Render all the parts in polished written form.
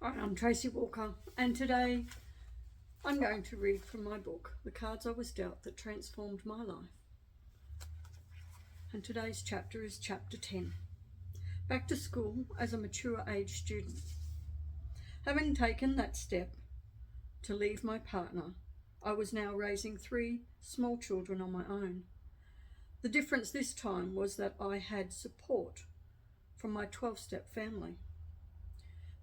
Hi, I'm Tracy Walker, and today I'm going to read from my book, The Cards I Was Dealt That Transformed My Life. And today's chapter is chapter 10, Back to School as a Mature Age Student. Having taken that step to leave my partner, I was now raising 3 small children on my own. The difference this time was that I had support from my 12-step family.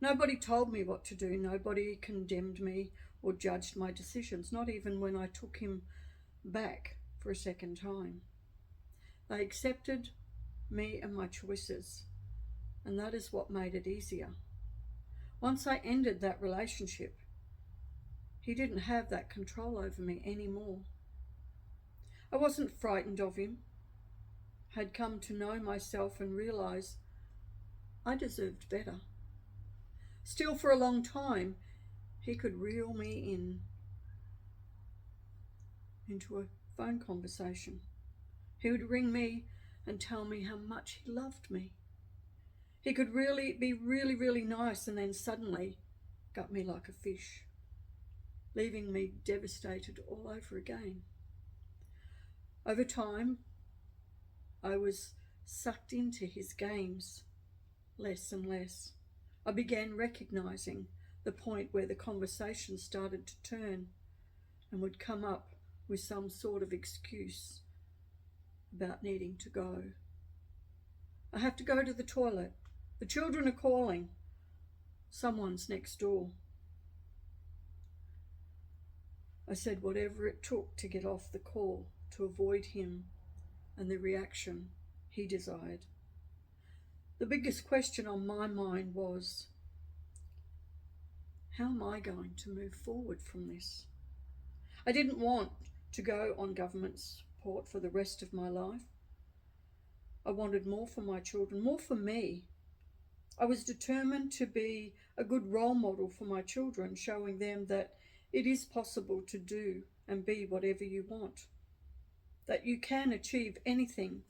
Nobody told me what to do. Nobody condemned me or judged my decisions, not even when I took him back for a second time. They accepted me and my choices, and that is what made it easier. Once I ended that relationship, he didn't have that control over me anymore. I wasn't frightened of him. I had come to know myself and realize I deserved better. Still, for a long time, he could reel me into a phone conversation. He would ring me and tell me how much he loved me. He could be really nice, and then suddenly gut me like a fish, leaving me devastated all over again. Over time, I was sucked into his games less and less. I began recognizing the point where the conversation started to turn and would come up with some sort of excuse about needing to go. I have to go to the toilet. The children are calling. Someone's next door. I said whatever it took to get off the call, to avoid him and the reaction he desired. The biggest question on my mind was, how am I going to move forward from this? I didn't want to go on government support for the rest of my life. I wanted more for my children, more for me. I was determined to be a good role model for my children, showing them that it is possible to do and be whatever you want, that you can achieve anything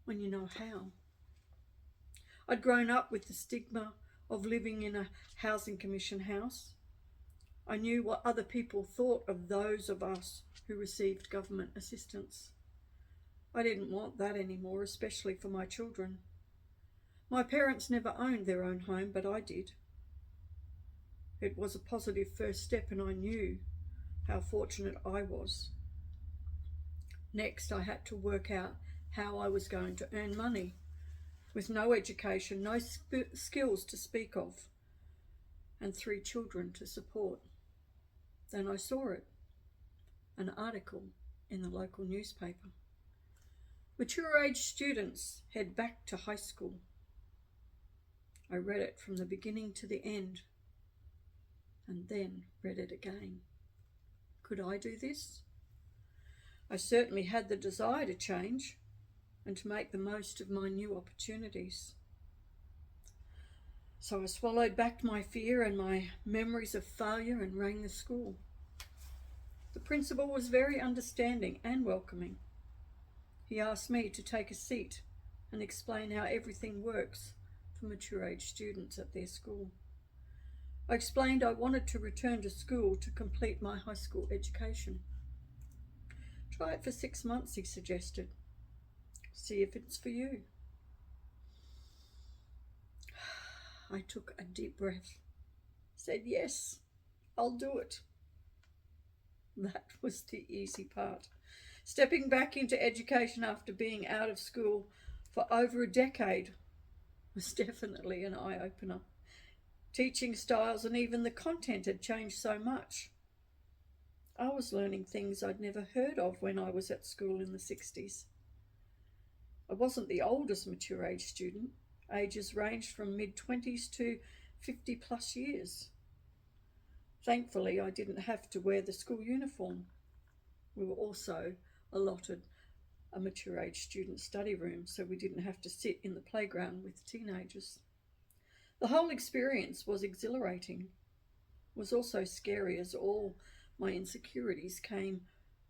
when you know how. I'd grown up with the stigma of living in a housing commission house. I knew what other people thought of those of us who received government assistance. I didn't want that anymore, especially for my children. My parents never owned their own home, but I did. It was a positive first step, and I knew how fortunate I was. Next, I had to work out how I was going to earn money with no education, no skills to speak of, and 3 children to support. Then I saw it, an article in the local newspaper. Mature age students head back to high school. I read it from the beginning to the end, and then read it again. Could I do this? I certainly had the desire to change and to make the most of my new opportunities. So I swallowed back my fear and my memories of failure and rang the school. The principal was very understanding and welcoming. He asked me to take a seat and explain how everything works for mature age students at their school. I explained I wanted to return to school to complete my high school education. Try it for 6 months, he suggested. See if it's for you. I took a deep breath, said yes, I'll do it. That was the easy part. Stepping back into education after being out of school for over a decade was definitely an eye-opener. Teaching styles and even the content had changed so much. I was learning things I'd never heard of when I was at school in the 60s. I wasn't the oldest mature age student. Ages ranged from mid-20s to 50 plus years. Thankfully, I didn't have to wear the school uniform. We were also allotted a mature age student study room, so we didn't have to sit in the playground with teenagers. The whole experience was exhilarating. It was also scary, as all my insecurities came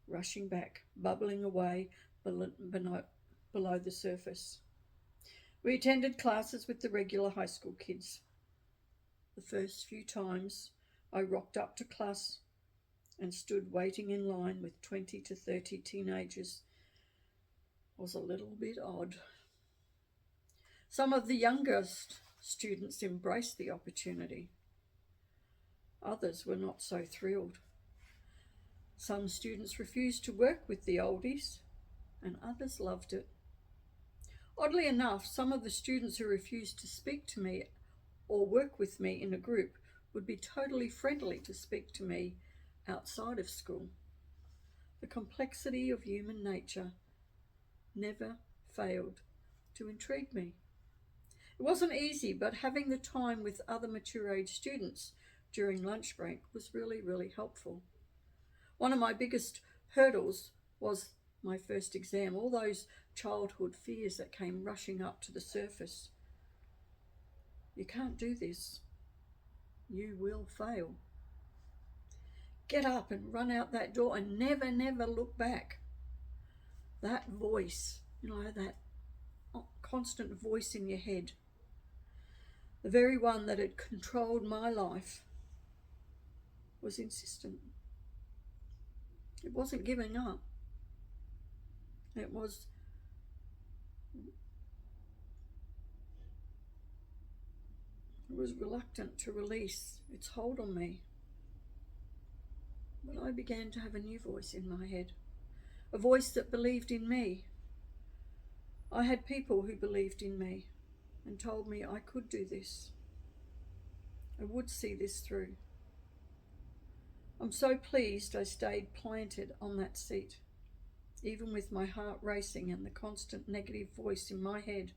rushing back, bubbling away below the surface. We attended classes with the regular high school kids. The first few times I rocked up to class and stood waiting in line with 20 to 30 teenagers was a little bit odd. Some of the youngest students embraced the opportunity. Others were not so thrilled. Some students refused to work with the oldies, and others loved it. Oddly enough, some of the students who refused to speak to me or work with me in a group would be totally friendly to speak to me outside of school. The complexity of human nature never failed to intrigue me. It wasn't easy, but having the time with other mature age students during lunch break was really helpful. One of my biggest hurdles was my first exam, all those childhood fears that came rushing up to the surface. You can't do this. You will fail. Get up and run out that door and never look back. That voice, that constant voice in your head, the very one that had controlled my life, was insistent. It wasn't giving up. It was reluctant to release its hold on me. But I began to have a new voice in my head, a voice that believed in me. I had people who believed in me and told me I could do this. I would see this through. I'm so pleased I stayed planted on that seat, even with my heart racing and the constant negative voice in my head.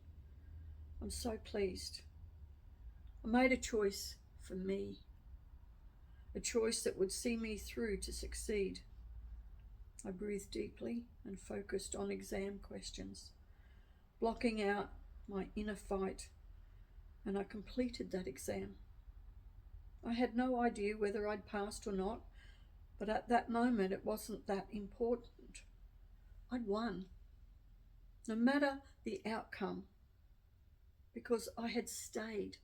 I'm so pleased. I made a choice for me, a choice that would see me through to succeed. I breathed deeply and focused on exam questions, blocking out my inner fight, and I completed that exam. I had no idea whether I'd passed or not, but at that moment it wasn't that important. I'd won, no matter the outcome, because I had stayed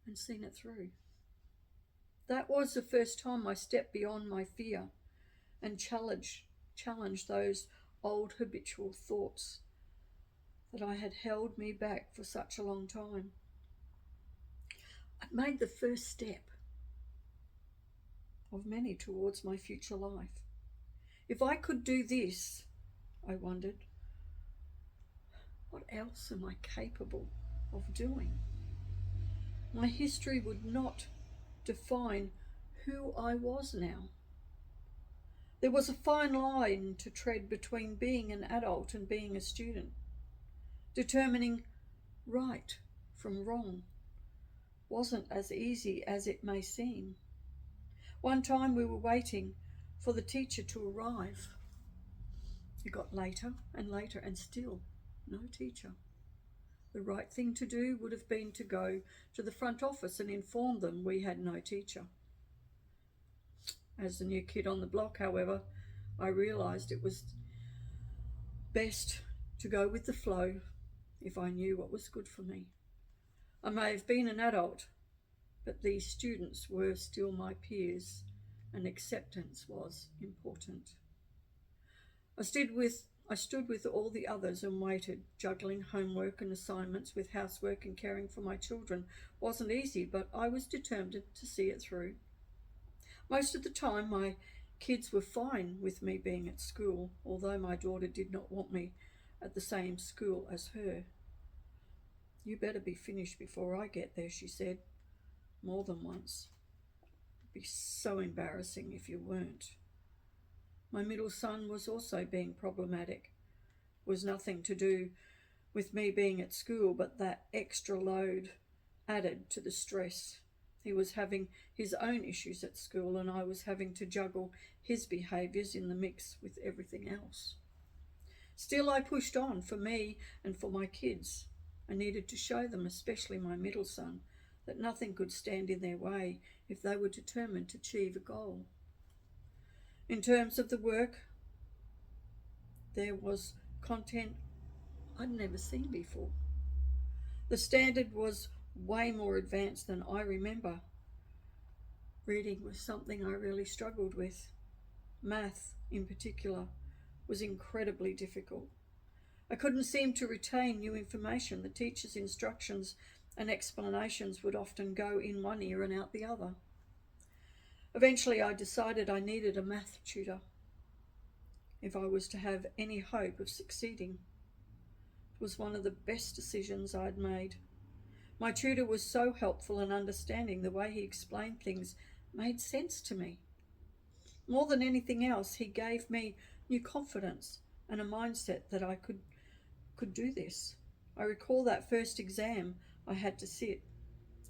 and seen it through. That was the first time I stepped beyond my fear and challenged those old habitual thoughts that I had held me back for such a long time. I'd made the first step of many towards my future life. If I could do this, I wondered, what else am I capable of doing? My history would not define who I was now. There was a fine line to tread between being an adult and being a student. Determining right from wrong wasn't as easy as it may seem. One time we were waiting for the teacher to arrive. It got later and still no teacher. The right thing to do would have been to go to the front office and inform them we had no teacher. As the new kid on the block, however, I realised it was best to go with the flow if I knew what was good for me. I may have been an adult, but these students were still my peers, and acceptance was important. I stood with all the others and waited. Juggling homework and assignments with housework and caring for my children wasn't easy, but I was determined to see it through. Most of the time, my kids were fine with me being at school, although my daughter did not want me at the same school as her. You better be finished before I get there, she said, more than once. It'd be so embarrassing if you weren't. My middle son was also being problematic. It was nothing to do with me being at school, but that extra load added to the stress. He was having his own issues at school, and I was having to juggle his behaviours in the mix with everything else. Still, I pushed on for me and for my kids. I needed to show them, especially my middle son, that nothing could stand in their way if they were determined to achieve a goal. In terms of the work, there was content I'd never seen before. The standard was way more advanced than I remember. Reading was something I really struggled with. Math, in particular, was incredibly difficult. I couldn't seem to retain new information. The teacher's instructions and explanations would often go in one ear and out the other. Eventually, I decided I needed a math tutor if I was to have any hope of succeeding. It was one of the best decisions I'd made. My tutor was so helpful and understanding. The way he explained things made sense to me. More than anything else, he gave me new confidence and a mindset that I could do this. I recall that first exam I had to sit.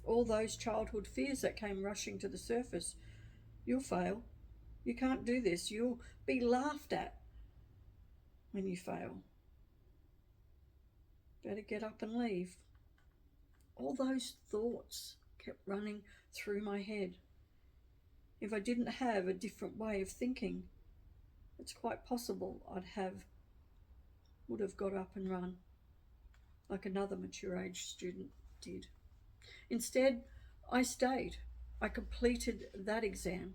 All those childhood fears that came rushing to the surface. You'll fail. You can't do this. You'll be laughed at when you fail. Better get up and leave. All those thoughts kept running through my head. If I didn't have a different way of thinking, it's quite possible would have got up and run like another mature age student did. Instead, I stayed. I completed that exam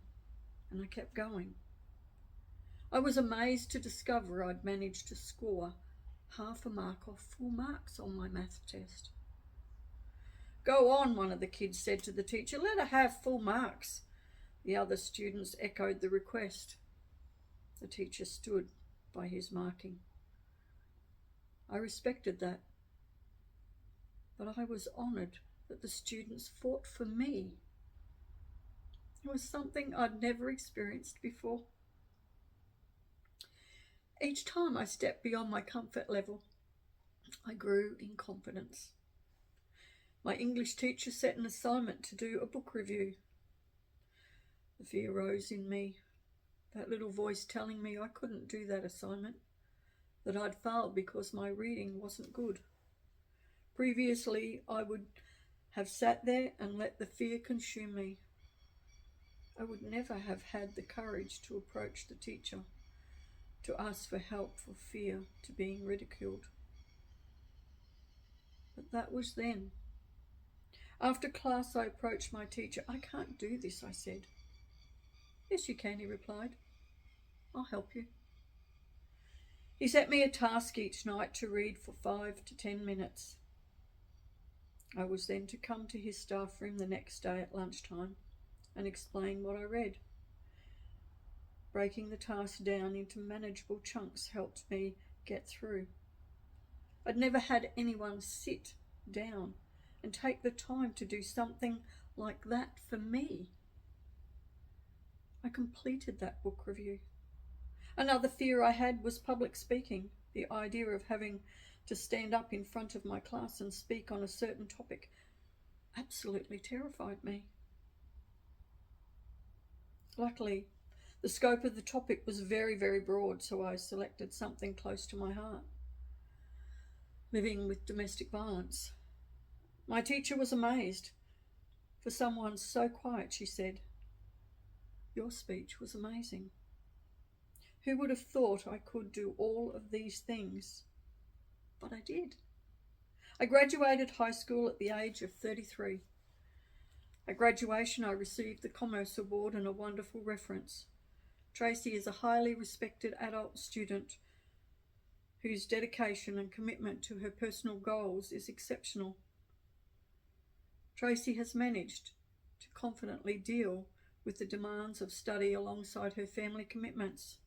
and I kept going. I was amazed to discover I'd managed to score half a mark off full marks on my math test. Go on, one of the kids said to the teacher. Let her have full marks. The other students echoed the request. The teacher stood by his marking. I respected that, but I was honoured that the students fought for me. It was something I'd never experienced before. Each time I stepped beyond my comfort level, I grew in confidence. My English teacher set an assignment to do a book review. The fear rose in me, that little voice telling me I couldn't do that assignment, that I'd failed because my reading wasn't good. Previously, I would have sat there and let the fear consume me. I would never have had the courage to approach the teacher, to ask for help for fear to being ridiculed. But that was then. After class, I approached my teacher. I can't do this, I said. Yes, you can, he replied. I'll help you. He set me a task each night to read for 5 to 10 minutes. I was then to come to his staff room the next day at lunchtime and explain what I read. Breaking the task down into manageable chunks helped me get through. I'd never had anyone sit down and take the time to do something like that for me. I completed that book review. Another fear I had was public speaking. The idea of having to stand up in front of my class and speak on a certain topic absolutely terrified me. Luckily, the scope of the topic was very, very broad, so I selected something close to my heart: living with domestic violence. My teacher was amazed. For someone so quiet, she said, "Your speech was amazing. Who would have thought I could do all of these things?" But I did. I graduated high school at the age of 33. At graduation, I received the Commerce Award and a wonderful reference. Tracy is a highly respected adult student whose dedication and commitment to her personal goals is exceptional. Tracy has managed to confidently deal with the demands of study alongside her family commitments.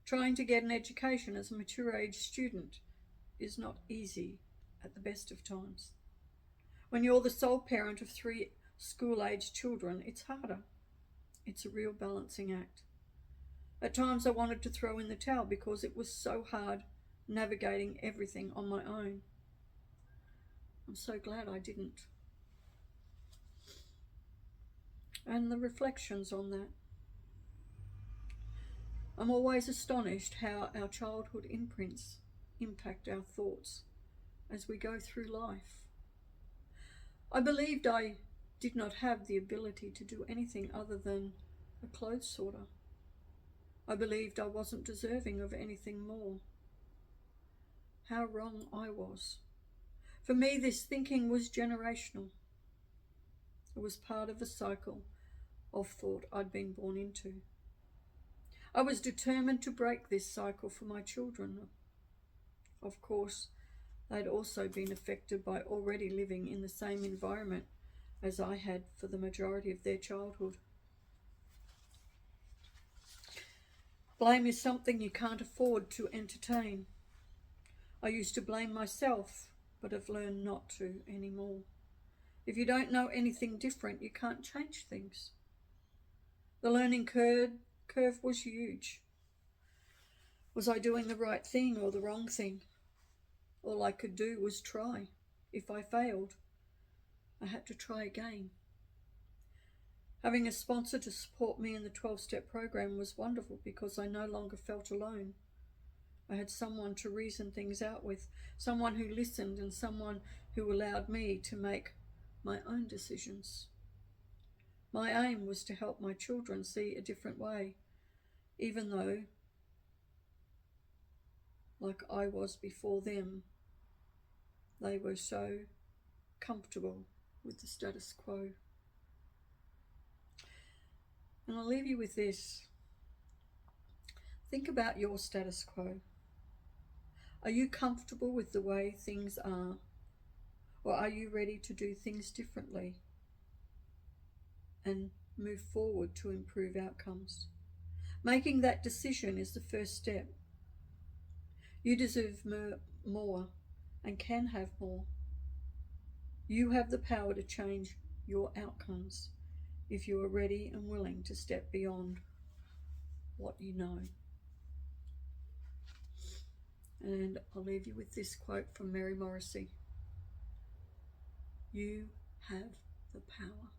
Trying to get an education as a mature age student is not easy at the best of times. When you're the sole parent of 3 school-age children, it's harder. It's a real balancing act. At times I wanted to throw in the towel because it was so hard navigating everything on my own. I'm so glad I didn't. And the reflections on that. I'm always astonished how our childhood imprints impact our thoughts as we go through life. I believed I did not have the ability to do anything other than a clothes sorter. I believed I wasn't deserving of anything more. How wrong I was. For me, this thinking was generational. It was part of a cycle of thought I'd been born into. I was determined to break this cycle for my children. Of course, they'd also been affected by already living in the same environment as I had for the majority of their childhood. Blame is something you can't afford to entertain. I used to blame myself, but have learned not to anymore. If you don't know anything different, you can't change things. The learning curve was huge. Was I doing the right thing or the wrong thing? All I could do was try. If I failed, I had to try again. Having a sponsor to support me in the 12-step program was wonderful because I no longer felt alone. I had someone to reason things out with, someone who listened, and someone who allowed me to make my own decisions. My aim was to help my children see a different way, even though, like I was before them, they were so comfortable with the status quo. And I'll leave you with this. Think about your status quo. Are you comfortable with the way things are? Or are you ready to do things differently and move forward to improve outcomes? Making that decision is the first step. You deserve more and can have more. You have the power to change your outcomes if you are ready and willing to step beyond what you know. And I'll leave you with this quote from Mary Morrissey. You have the power.